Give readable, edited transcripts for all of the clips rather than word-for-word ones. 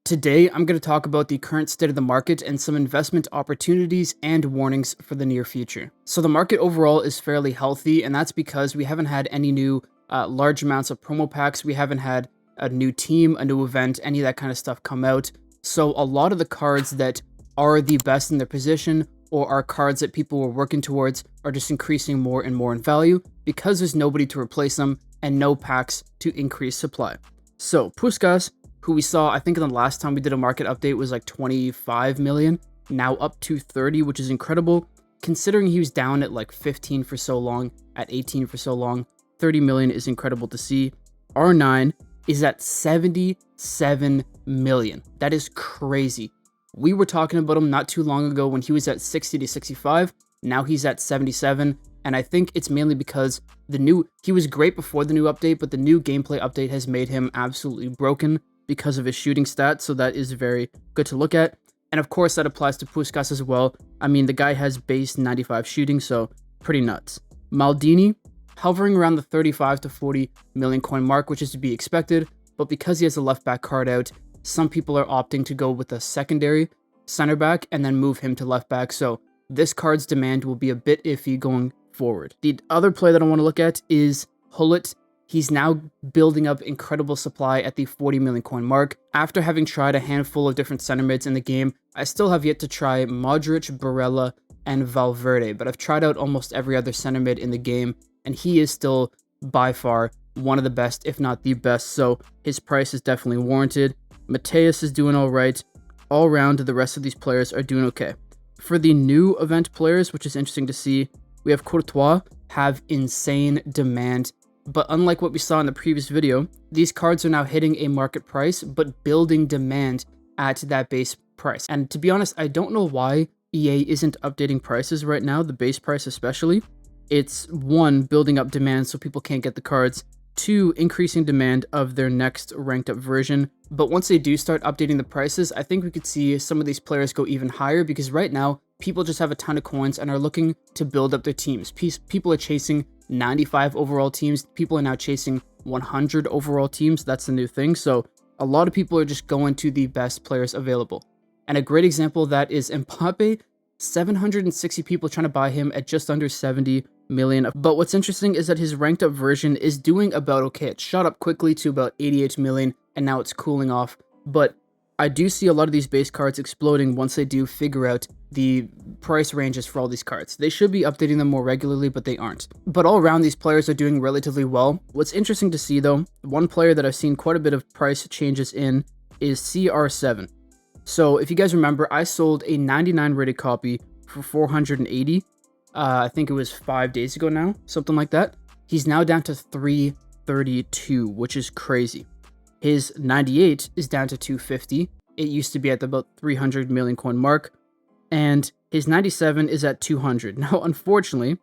Today, I'm going to talk about the current state of the market and some investment opportunities and warnings for the near future. So, the market overall is fairly healthy, and that's because we haven't had any new large amounts of promo packs. We haven't had a new team, a new event, any of that kind of stuff come out. So, a lot of the cards that are the best in their position or are cards that people were working towards are just increasing more and more in value because there's nobody to replace them and no packs to increase supply. So, Puskas, who we saw, I think in the last time we did a market update, was like 25 million, now up to 30, which is incredible. Considering he was down at like 15 for so long, at 18 for so long, 30 million is incredible to see. R9 is at 77 million. That is crazy. We were talking about him not too long ago when he was at 60 to 65. Now he's at 77. And I think it's mainly because he was great before the new update, but the new gameplay update has made him absolutely broken because of his shooting stats, so that is very good to look at. And of course, that applies to Puskas as well. I mean, the guy has base 95 shooting, so pretty nuts. Maldini, hovering around the 35 to 40 million coin mark, which is to be expected, but because he has a left back card out, some people are opting to go with a secondary center back and then move him to left back, so this card's demand will be a bit iffy going forward. The other player that I want to look at is Hullet. He's now building up incredible supply at the 40 million coin mark. After having tried a handful of different center mids in the game, I still have yet to try Modric, Barella, and Valverde, but I've tried out almost every other center mid in the game, and he is still by far one of the best, if not the best, so his price is definitely warranted. Mateus is doing all right. All around, the rest of these players are doing okay. For the new event players, which is interesting to see, we have Courtois have insane demand. But unlike what we saw in the previous video, these cards are now hitting a market price, but building demand at that base price. And to be honest, I don't know why EA isn't updating prices right now, the base price especially. It's one, building up demand so people can't get the cards. Two, increasing demand of their next ranked up version. But once they do start updating the prices, I think we could see some of these players go even higher because right now, people just have a ton of coins and are looking to build up their teams. People are chasing 95 overall teams. People are now chasing 100 overall teams. That's the new thing. So a lot of people are just going to the best players available. And a great example of that is Mbappe. 760 people trying to buy him at just under 70 million. But what's interesting is that his ranked up version is doing about okay. It shot up quickly to about 88 million and now it's cooling off. But I do see a lot of these base cards exploding once they do figure out the price ranges for all these cards. They should be updating them more regularly, but they aren't. But all around, these players are doing relatively well. What's interesting to see though, one player that I've seen quite a bit of price changes in is CR7. So if you guys remember, I sold a 99 rated copy for 480. I think it was 5 days ago now, something like that. He's now down to 332, which is crazy. His 98 is down to 250. It used to be at about 300 million coin mark. And his 97 is at 200. Now, unfortunately,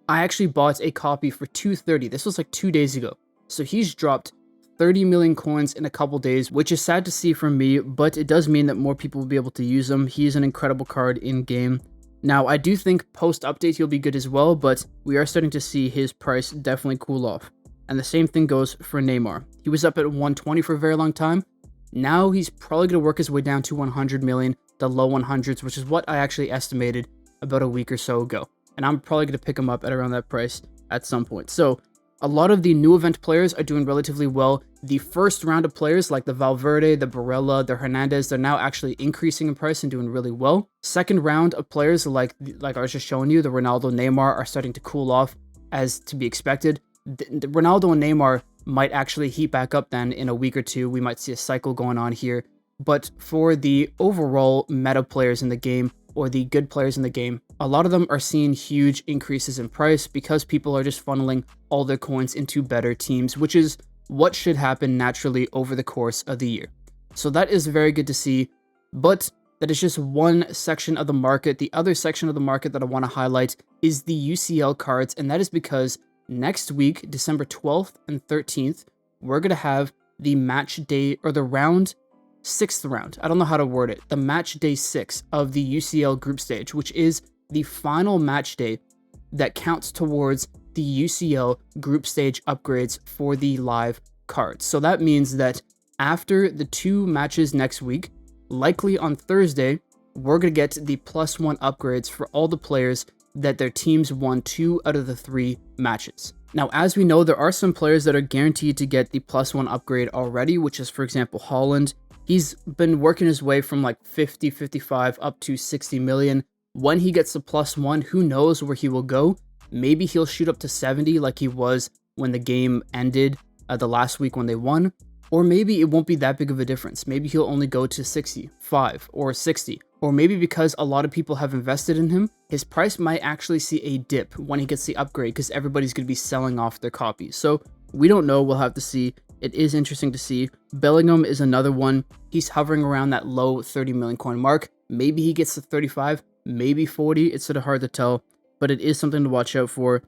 I actually bought a copy for 230. This was like 2 days ago. So he's dropped 30 million coins in a couple days, which is sad to see from me, but it does mean that more people will be able to use him. He's an incredible card in game. Now, I do think post-update he'll be good as well, but we are starting to see his price definitely cool off. And the same thing goes for Neymar. He was up at 120 for a very long time. Now he's probably going to work his way down to 100 million, the low 100s, which is what I actually estimated about a week or so ago. And I'm probably going to pick him up at around that price at some point. So a lot of the new event players are doing relatively well. The first round of players like the Valverde, the Barella, the Hernandez, they're now actually increasing in price and doing really well. Second round of players like I was just showing you, the Ronaldo, Neymar are starting to cool off as to be expected. The Ronaldo and Neymar might actually heat back up then in a week or two. We might see a cycle going on here. But for the overall meta players in the game or the good players in the game, a lot of them are seeing huge increases in price because people are just funneling all their coins into better teams, which is what should happen naturally over the course of the year. So that is very good to see, but that is just one section of the market. The other section of the market that I want to highlight is the UCL cards, and that is because next week, December 12th and 13th, we're going to have the match day or the sixth round. I don't know how to word it. The match day 6 of the UCL group stage, which is the final match day that counts towards the UCL group stage upgrades for the live cards. So that means that After the 2 matches next week, likely on Thursday, we're going to get the +1 upgrades for all the players that their teams won 2 out of the 3 matches. Now, as we know, there are some players that are guaranteed to get the +1 upgrade already, which is, for example, Haaland. He's been working his way from like 50, 55 up to 60 million. When he gets the +1, who knows where he will go? Maybe he'll shoot up to 70 like he was when the game ended the last week when they won. Or maybe it won't be that big of a difference. Maybe he'll only go to 65 or 60. Or maybe because a lot of people have invested in him, his price might actually see a dip when he gets the upgrade because everybody's going to be selling off their copies. So we don't know. We'll have to see. It is interesting to see. Bellingham is another one. He's hovering around that low 30 million coin mark. Maybe he gets to 35, maybe 40. It's sort of hard to tell, but it is something to watch out for.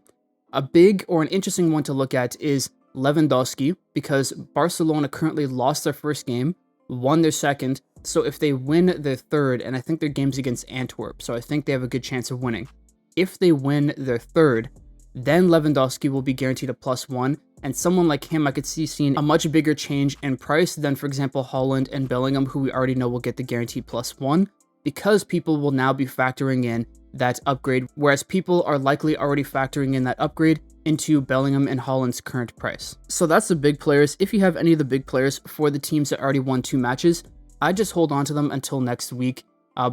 A big or an interesting one to look at is Lewandowski, because Barcelona currently lost their first game, won their second, so if they win their third, and I think their game's against Antwerp, so I think they have a good chance of winning. If they win their third, then Lewandowski will be guaranteed a +1, and someone like him I could see seeing a much bigger change in price than, for example, Haaland and Bellingham, who we already know will get the guaranteed +1, because people will now be factoring in that upgrade, whereas people are likely already factoring in that upgrade into Bellingham and Haaland's current price. So that's the big players. If you have any of the big players for the teams that already won 2 matches, I just hold on to them until next week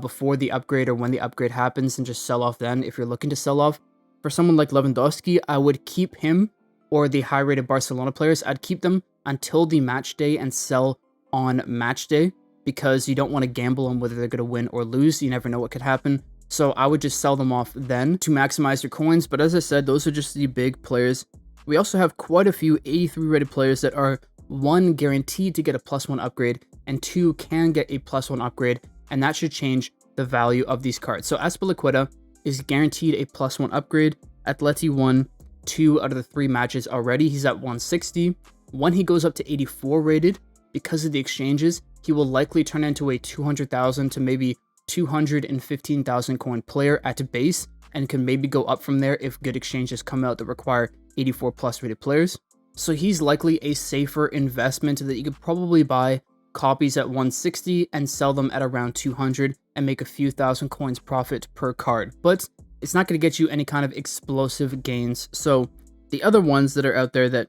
before the upgrade or when the upgrade happens and just sell off then if you're looking to sell off. For someone like Lewandowski, I would keep him, or the high-rated Barcelona players, I'd keep them until the match day and sell on match day, because you don't want to gamble on whether they're going to win or lose. You never know what could happen. So I would just sell them off then to maximize your coins. But as I said, those are just the big players. We also have quite a few 83 rated players that are 1 guaranteed to get a +1 upgrade and 2 can get a +1 upgrade, and that should change the value of these cards. So Azpilicueta is guaranteed a +1 upgrade. Atleti won 2 out of the 3 matches already. He's at 160. When he goes up to 84 rated, because of the exchanges, he will likely turn into a 200,000 to maybe 215,000 coin player at base, and can maybe go up from there if good exchanges come out that require 84 plus rated players. So he's likely a safer investment that you could probably buy copies at 160 and sell them at around 200 and make a few thousand coins profit per card. But it's not going to get you any kind of explosive gains. So the other ones that are out there that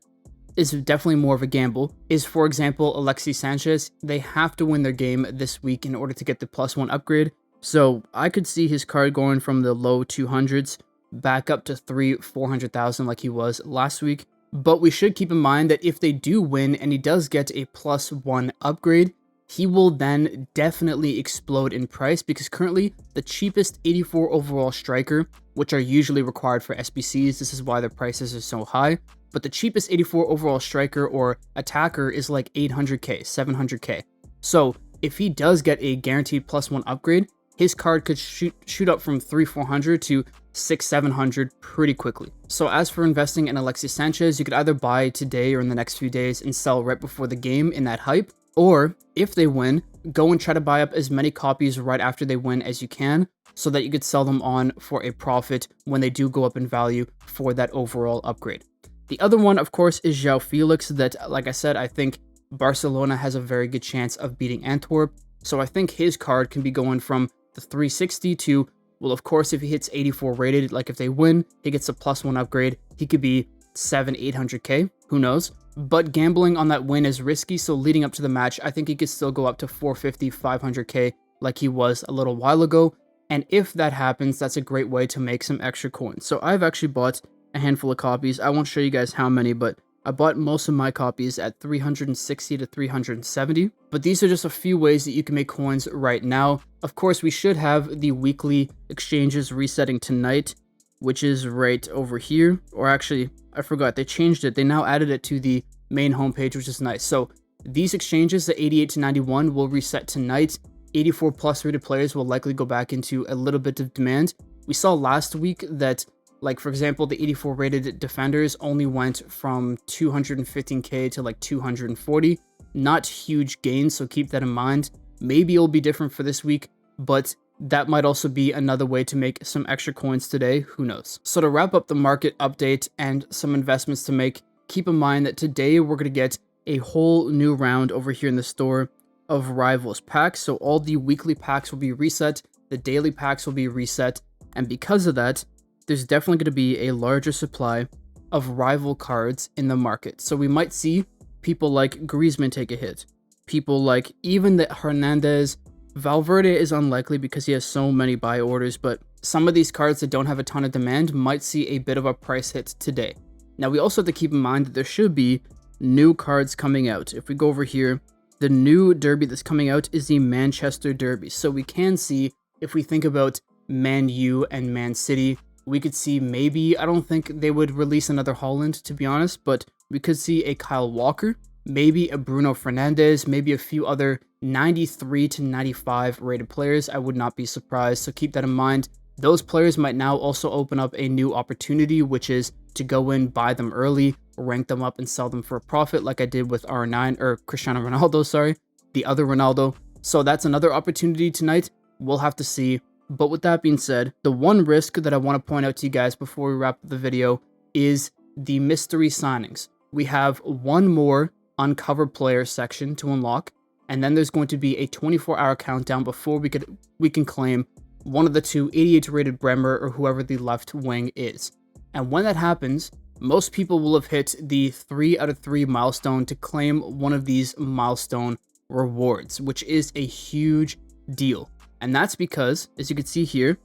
is definitely more of a gamble is, for example, Alexis Sanchez. They have to win their game this week in order to get the +1 upgrade. So I could see his card going from the low 200s back up to 300,000-400,000 like he was last week. But we should keep in mind that if they do win and he does get a +1 upgrade, he will then definitely explode in price, because currently the cheapest 84 overall striker, which are usually required for SBCs, this is why their prices are so high, but the cheapest 84 overall striker or attacker is like 800k, 700k. So if he does get a guaranteed +1 upgrade, his card could shoot up from 300-400 to 600-700 pretty quickly. So as for investing in Alexis Sanchez, you could either buy today or in the next few days and sell right before the game in that hype, or if they win, go and try to buy up as many copies right after they win as you can, so that you could sell them on for a profit when they do go up in value for that overall upgrade. The other one, of course, is João Felix that, like I said, I think Barcelona has a very good chance of beating Antwerp. So I think his card can be going from the 360 to, well, of course, if he hits 84 rated, like if they win, he gets a +1 upgrade. He could be 700-800k, who knows? But gambling on that win is risky, so leading up to the match, I think he could still go up to 450-500k like he was a little while ago. And if that happens, that's a great way to make some extra coins. So I've actually bought a handful of copies. I won't show you guys how many, but I bought most of my copies at 360 to 370. But these are just a few ways that you can make coins right now. Of course, we should have the weekly exchanges resetting tonight, which is right over here. Or actually, I forgot, they changed it. They now added it to the main homepage, which is nice. So these exchanges, the 88 to 91, will reset tonight. 84 plus rated players will likely go back into a little bit of demand. We saw last week that, like, for example, the 84 rated defenders only went from 215k to like 240. Not huge gains, so keep that in mind. Maybe it'll be different for this week, but that might also be another way to make some extra coins today, who knows. So to wrap up the market update and some investments to make, keep in mind that today we're going to get a whole new round over here in the store of Rivals packs. So all the weekly packs will be reset, the daily packs will be reset, and because of that, there's definitely going to be a larger supply of rival cards in the market. So we might see people like Griezmann take a hit, people like even the Hernandez. Valverde is unlikely because he has so many buy orders, but some of these cards that don't have a ton of demand might see a bit of a price hit today. Now we also have to keep in mind that there should be new cards coming out. If we go over here, the new derby that's coming out is the Manchester Derby. So we can see, if we think about Man U and Man City, we could see maybe, I don't think they would release another Haaland, to be honest, but we could see a Kyle Walker, maybe a Bruno Fernandes, maybe a few other 93 to 95 rated players. I would not be surprised, so keep that in mind. Those players might now also open up a new opportunity, which is to go in, buy them early, rank them up, and sell them for a profit, like I did with R9, or Cristiano Ronaldo, sorry, the other Ronaldo. So that's another opportunity tonight. We'll have to see. But with that being said, the one risk that I want to point out to you guys before we wrap up the video is the mystery signings. We have one more uncovered player section to unlock, and then there's going to be a 24-hour countdown before we can claim one of the two 88 rated Bremer or whoever the left wing is. And when that happens, most people will have hit the 3 out of 3 milestone to claim one of these milestone rewards, which is a huge deal. And that's because, as you can see here,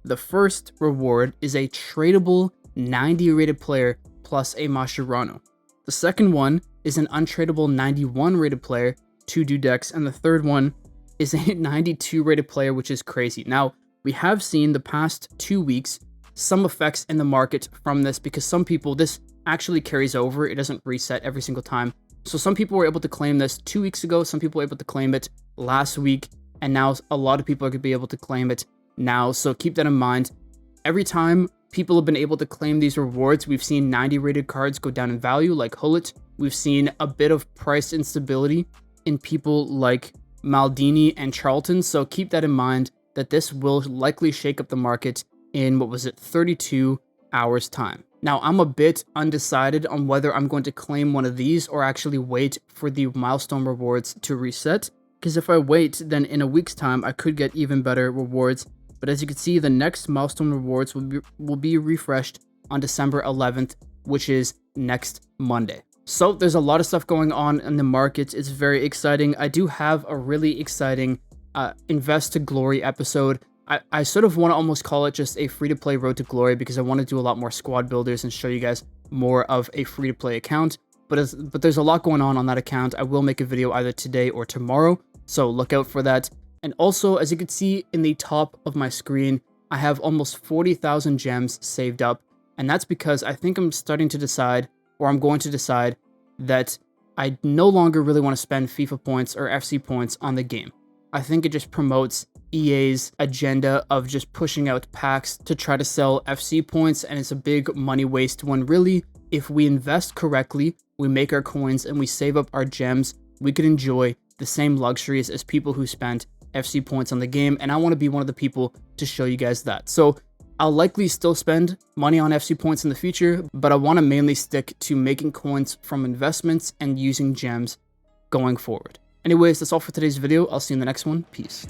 the first reward is a tradable 90 rated player plus a Mascherano. The second one is an untradeable 91 rated player, 2 Dudeks, and the third one is a 92 rated player, which is crazy. Now, we have seen the past 2 weeks some effects in the market from this, because some people, this actually carries over, it doesn't reset every single time. So some people were able to claim this 2 weeks ago, some people were able to claim it last week, and now a lot of people are going to be able to claim it now. So keep that in mind. Every time people have been able to claim these rewards, we've seen 90 rated cards go down in value, like Hullet. We've seen a bit of price instability in people like Maldini and Charlton. So keep that in mind, that this will likely shake up the market in, 32 hours time. Now, I'm a bit undecided on whether I'm going to claim one of these or actually wait for the milestone rewards to reset, because if I wait, then in a week's time, I could get even better rewards. But as you can see, the next milestone rewards will be refreshed on December 11th, which is next Monday. So there's a lot of stuff going on in the market. It's very exciting. I do have a really exciting Invest to Glory episode. I sort of want to almost call it just a free-to-play Road to Glory, because I want to do a lot more squad builders and show you guys more of a free-to-play account. But there's a lot going on that account. I will make a video either today or tomorrow, so look out for that. And also, as you can see in the top of my screen, I have almost 40,000 gems saved up, and that's because I think I'm starting to decide, or I'm going to decide, that I no longer really want to spend FIFA points or FC points on the game. I think it just promotes EA's agenda of just pushing out packs to try to sell FC points, and it's a big money waste, when really, if we invest correctly, we make our coins and we save up our gems, we could enjoy the same luxuries as people who spent FC points on the game, and I want to be one of the people to show you guys that. So I'll likely still spend money on FC points in the future, but I want to mainly stick to making coins from investments and using gems going forward. Anyways, that's all for today's video. I'll see you in the next one. Peace.